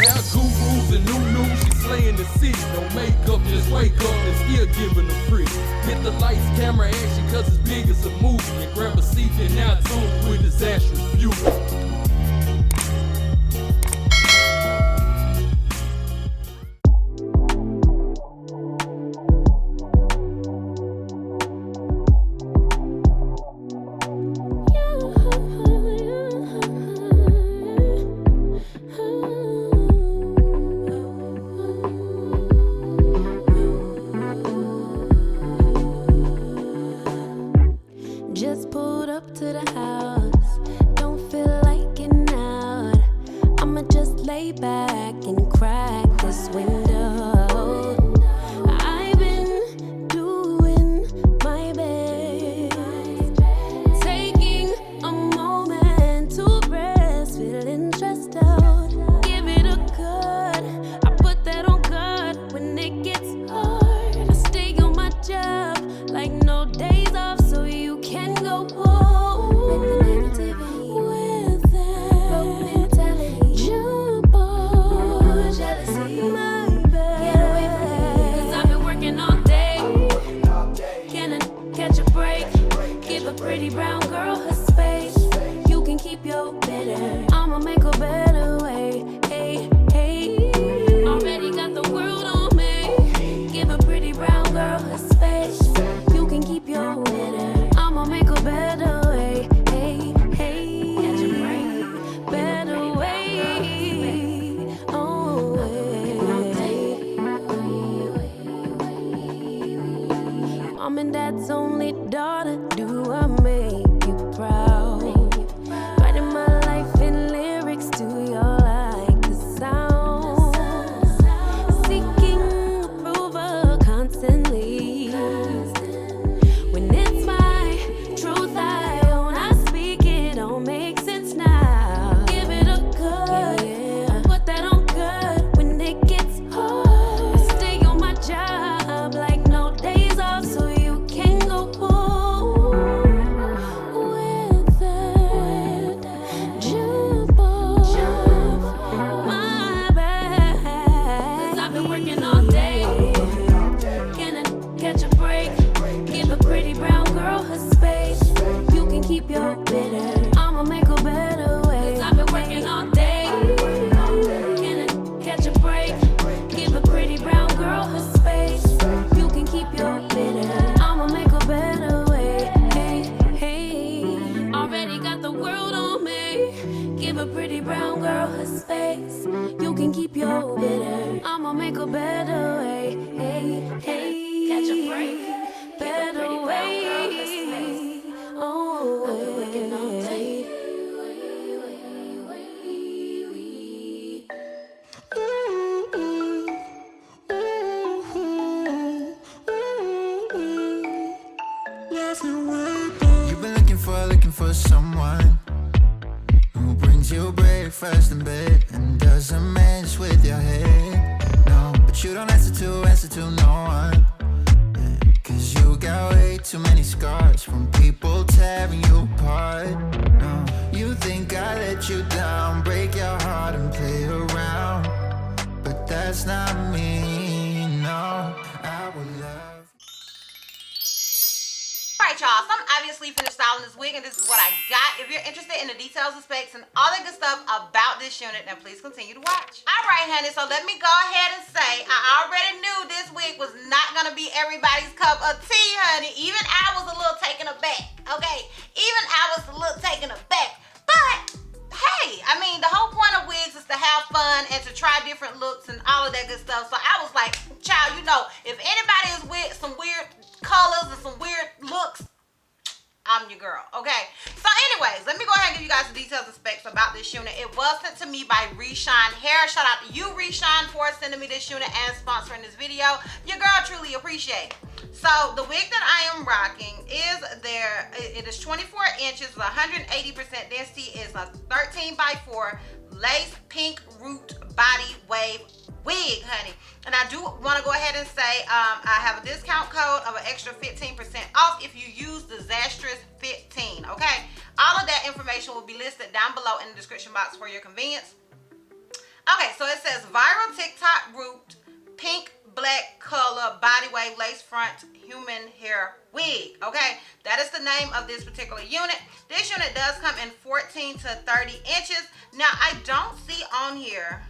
Now gurus and new, she slaying the city. No makeup, just wake up and still giving them pretty. Hit the lights, camera, action, cause it's big as a movie. And grab a seat and now tune with disastrous beauty. Just pulled up to the house, don't feel like getting out. I'ma just lay back and crack this window. I've been doing my best, taking a moment to rest, feeling stressed out. Give it a good, I put that on God when it gets hard. I stay on my job like no days off, so you can go home with the negativity, with that broke mentality. Jump on jealousy, my bad. Get away from me, 'cause I've been working all day. Can I catch a break? Give a pretty brown girl her space. You can keep your bitter, I'ma make a better way. Hey, hey, already got the world on me. Give a pretty brown girl her space. You can keep your bitter, I'ma make a better way. Hey, hey, catch a break, better way. Oh, Mom and Dad's only daughter, do I make you proud? Writing my life in lyrics, do you like the sound? Seeking approval constantly. When it's my truth I own, I speak it, don't make sense now. Give it a good, put that on good when it gets hard. I stay on my job like no days off, so you can go home with that. Jump on, my bad, 'cause I've been working all day. Can I catch a break? Give a pretty brown girl her space. You can keep your bitter, I'ma make a better way. 'Cause I've been working all day. Can I catch a break? Give a pretty brown girl her space. You can keep your bitter, I'ma make a better way. Hey, hey, already got the world on me. Give a pretty brown girl her space. You can keep your bitter, I'ma make a better way. Hey, hey, catch a break, better way. Oh, hey. You've been looking for someone who brings you breakfast in bed and doesn't mess with your head. No, but you don't answer to no one. Yeah, 'cause you got way too many scars from people tearing you apart. No, you think I let you down, break your heart and play around, but that's not me. No, I would love. Alright y'all, so I'm obviously finished styling this wig and this is what I got. If you're interested in the details and specs and all that good stuff about this unit, then please continue to watch. Alright honey, so let me go ahead and say I already knew this wig was not going to be everybody's cup of tea, honey. Even I was a little taken aback, okay? Even I was a little taken aback. But hey, I mean, the whole point of wigs is to have fun and to try different looks and all of that good stuff. So I was like, child, you know, if anybody is with some weird colors and some weird looks, I'm your girl, okay? So anyways, let me go ahead and give you guys the details and specs about this unit. It was sent to me by Reshine Hair. Shout out to you, Reshine, for sending me this unit and sponsoring this video. Your girl truly appreciate it. So the wig that I am rocking is it is 24 inches, 180% density, is a 13x4 lace pink root body wave wig, honey. And I do want to go ahead and say I have a discount code of an extra 15% off if you use DizastrousBeauty, okay? All of that information will be listed down below in the description box for your convenience. Okay, so it says viral TikTok root pink black color body wave lace front human hair wig. Okay, that is the name of this particular unit. This unit does come in 14 to 30 inches. Now I don't see on here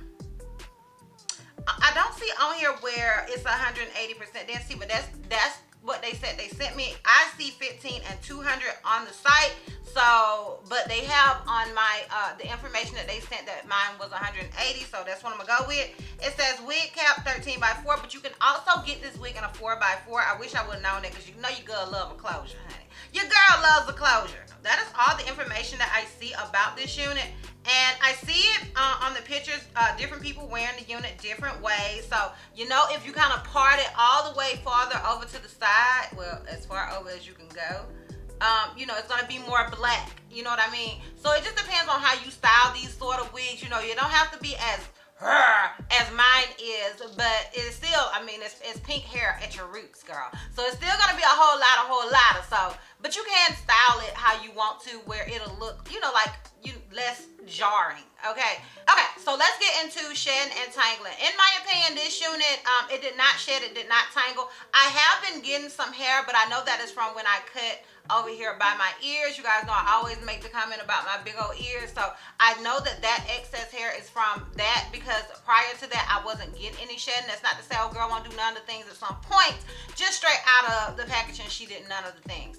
where it's 180% density, but that's what they said. They sent me, I see 15 and 200 on the site. So, but they have on my, the information that they sent that mine was 180. So that's what I'm gonna go with. It says wig cap 13 by 4, but you can also get this wig in a 4 by 4. I wish I would have known that, because you know your girl love a closure, honey. Your girl loves a closure. That is all the information that I see about this unit. And I see it on the pictures, different people wearing the unit different ways. So, you know, if you kind of part it all the way farther over to the side, well, as far over as you can go, you know, it's going to be more black. You know what I mean? So it just depends on how you style these sort of wigs. You know, you don't have to be as mine is, but it's still, I mean, it's pink hair at your roots, girl. So it's still going to be a whole lot of so, but you can style it how you want to, where it'll look, you know, like less jarring. Okay, so let's get into shedding and tangling. In my opinion, this unit, it did not shed, it did not tangle. I have been getting some hair, but I know that is from when I cut over here by my ears. You guys know I always make the comment about my big old ears, so I know that excess hair is from that, because prior to that I wasn't getting any shedding. That's not to say, oh girl won't do none of the things. At some point, just straight out of the packaging, she did none of the things.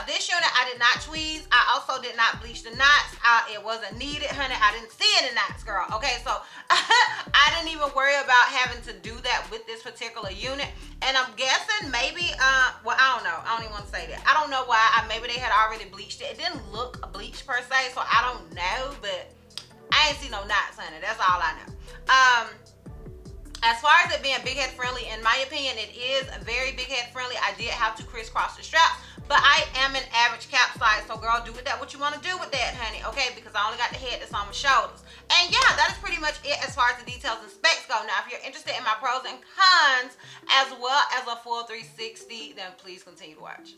This unit I did not tweeze. I also did not bleach the knots. It wasn't needed, honey. I didn't see any knots, girl. Okay, so I didn't even worry about having to do that with this particular unit. And I'm guessing maybe, well, I don't know. I don't even want to say that. I don't know why. Maybe they had already bleached it. It didn't look bleached per se, so I don't know. But I ain't see no knots, honey. That's all I know. As far as it being big head friendly, in my opinion, it is very big head friendly. I did have to crisscross the straps, but I am an average cap size, so girl, do with that what you want to do with that, honey, okay? Because I only got the head that's on my shoulders. And yeah, that is pretty much it as far as the details and specs go. Now, if you're interested in my pros and cons, as well as a full 360, then please continue to watch.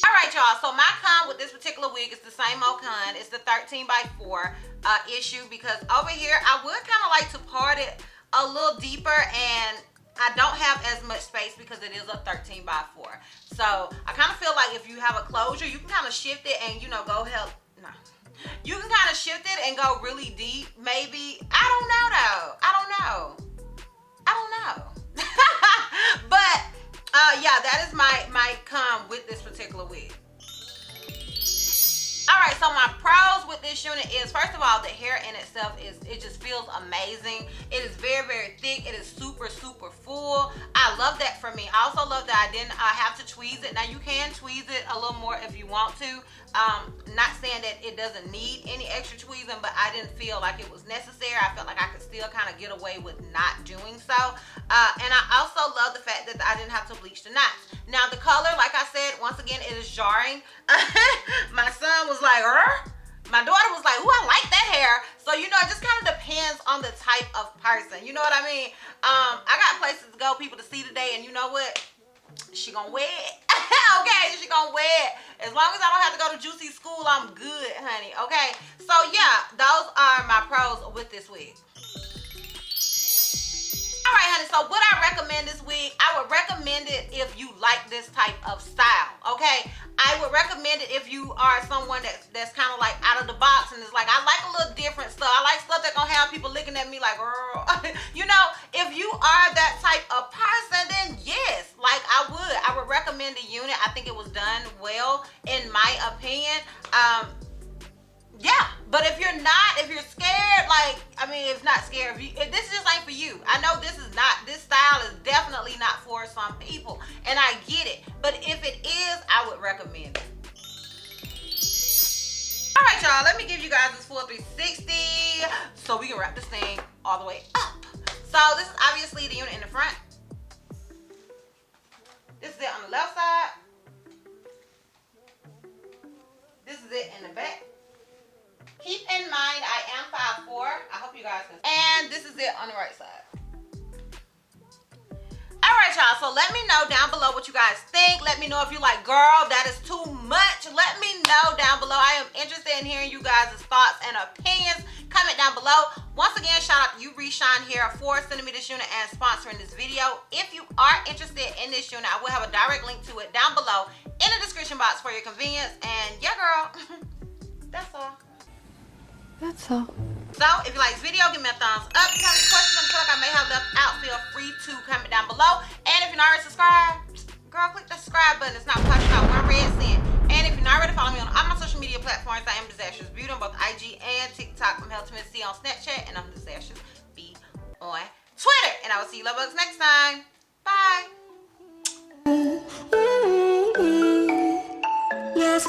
All right, y'all, so my con with this particular wig is the same old con. It's the 13 by 4 issue, because over here, I would kind of like to part it a little deeper, and I don't have as much space because it is a 13 by 4. So I kind of feel like if you have a closure, you can kind of shift it and, you know, go help. No. You can kind of shift it and go really deep, maybe. I don't know, though. I don't know. But, yeah, that is my con with this particular wig. Alright, so my pros with this unit is, first of all, the hair in itself it just feels amazing. It is very, very thick. It is super, super full. I love that for me. I also love that I didn't have to tweeze it. Now, you can tweeze it a little more if you want to. Not saying that it doesn't need any extra tweezing, but I didn't feel like it was necessary. I felt like I could still kind of get away with not doing so. And I also love the fact that I didn't have to bleach the knots. Now, the color, like I said, once again, it is jarring. My son was like, my daughter was like, ooh, I like that hair. So, you know, it just kind of depends on the type of person. You know what I mean? I got places to go, people to see today, and you know what? She gonna wear it. Okay, she gonna wear it. As long as I don't have to go to Juicy school, I'm good, honey. Okay, so yeah, those are my pros with this wig. All right, honey, so would I recommend this wig? I would recommend it if you like this type of style, okay? I would recommend it if you are someone that's kind of like out of the box and is like, I like a little different stuff. I like stuff that's gonna have people looking at me like, girl. You know, if you are that type of person, then yes, like I would recommend the unit. I think it was done well, in my opinion. Yeah, but if you're not, if you're scared, like, I mean, if not scared, if this just ain't for you. I know this style is definitely not for some people, and I get it. But if it is, I would recommend it. All right, y'all, let me give you guys this full 360 so we can wrap this thing all the way up. So this is obviously the unit in the front. This is it on the left side. This is it in the back. Keep in mind, I am 5'4". I hope you guys can. And this is it on the right side. All right, y'all. So let me know down below what you guys think. Let me know if you're like, girl, that is too much. Let me know down below. I am interested in hearing you guys' thoughts and opinions. Comment down below. Once again, shout out to you, Reshine Hair, for sending me this unit and sponsoring this video. If you are interested in this unit, I will have a direct link to it down below in the description box for your convenience. And yeah, girl, that's all. That's all. So, if you like this video, give me a thumbs up. If you have any questions and feel like I may have left out, feel free to comment down below. And if you're not already subscribed, girl, click the subscribe button. It's not flashing out one red cent. And if you're not already following me on all my social media platforms, I am DizastrousBeauty on both IG and TikTok. I'm 𝐿𝐻𝐿 on Snapchat, and I'm DizastrousB on Twitter. And I will see you love bugs next time. Bye. Yes,